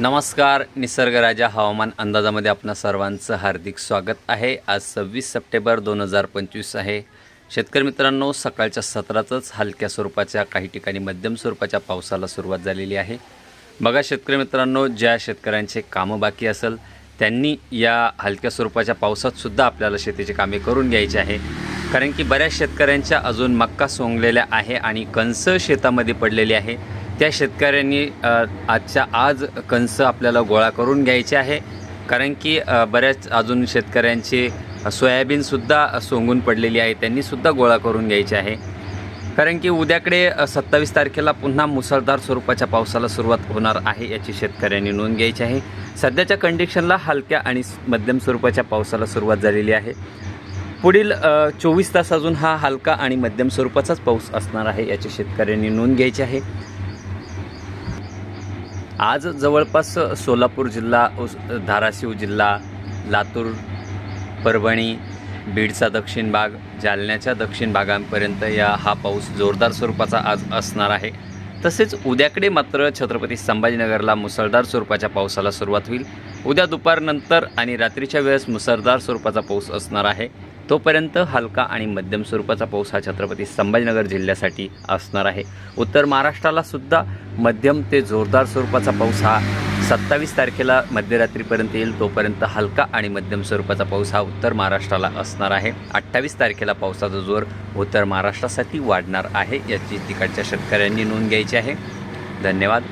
नमस्कार. निसर्गराजा हवामान अंदाजामध्ये आपणा सर्वांचं हार्दिक स्वागत आहे. आज 26 सप्टेंबर 2025 आहे. शेतकरी मित्रांनो, सकाळच्या सत्रातच हलक्या स्वरूपाच्या काही ठिकाणी मध्यम स्वरूपाच्या पावसाला सुरुवात झालेली आहे. बघा शेतकरी मित्रांनो, ज्या शेतकऱ्यांचे कामं बाकी असेल त्यांनी या हलक्या स्वरूपाच्या पावसातसुद्धा आपल्याला शेतीची कामे करून घ्यायची आहे. कारण की बऱ्याच शेतकऱ्यांच्या अजून मक्का सोंगलेल्या आहे आणि कणस शेतामध्ये पडलेली आहे. त्या शेतकऱ्यांनी आजच्या आज कणस आपल्याला गोळा करून घ्यायचे आहे. कारण की बऱ्याच अजून शेतकऱ्यांचे सोयाबीनसुद्धा सोंगून पडलेली आहे, त्यांनीसुद्धा गोळा करून घ्यायचे आहे. कारण की उद्याकडे 27 तारखेला पुन्हा मुसळधार स्वरूपाच्या पावसाला सुरुवात होणार आहे, याची शेतकऱ्यांनी नोंद घ्यायची आहे. सध्याच्या कंडिशनला हलक्या आणि मध्यम स्वरूपाच्या पावसाला सुरुवात झालेली आहे. पुढील 24 तास अजून हा हलका आणि मध्यम स्वरूपाचाच पाऊस असणार आहे, याची शेतकऱ्यांनी नोंद घ्यायची आहे. आज जवळपास सोलापूर जिल्हा, धाराशिव जिल्हा, लातूर, परभणी, बीडचा दक्षिण भाग, जालन्याच्या दक्षिण भागांपर्यंत हा पाऊस जोरदार स्वरूपाचा आज असणार आहे. तसेच उद्याकडे मात्र छत्रपती संभाजीनगरला मुसळधार स्वरूपाच्या पावसाला सुरुवात होईल. उद्या दुपारनंतर आणि रात्रीच्या वेळेस मुसळधार स्वरूपाचा पाऊस असणार आहे. तोपर्यंत हलका आणि मध्यम स्वरूपाचा पाऊस हा छत्रपती संभाजीनगर जिल्ह्यासाठी असणार आहे. उत्तर महाराष्ट्राला सुद्धा मध्यम ते जोरदार स्वरूपाचा पाऊस हा 27 तारखेला मध्यरात्रीपर्यंत येईल. तोपर्यंत हलका आणि मध्यम स्वरूपाचा पाऊस हा उत्तर महाराष्ट्राला असणार आहे. 28 तारखेला पावसाचा जोर उत्तर महाराष्ट्रासाठी वाढणार आहे, याची तिकडच्या शेतकऱ्यांनी नोंद घ्यायची आहे. धन्यवाद.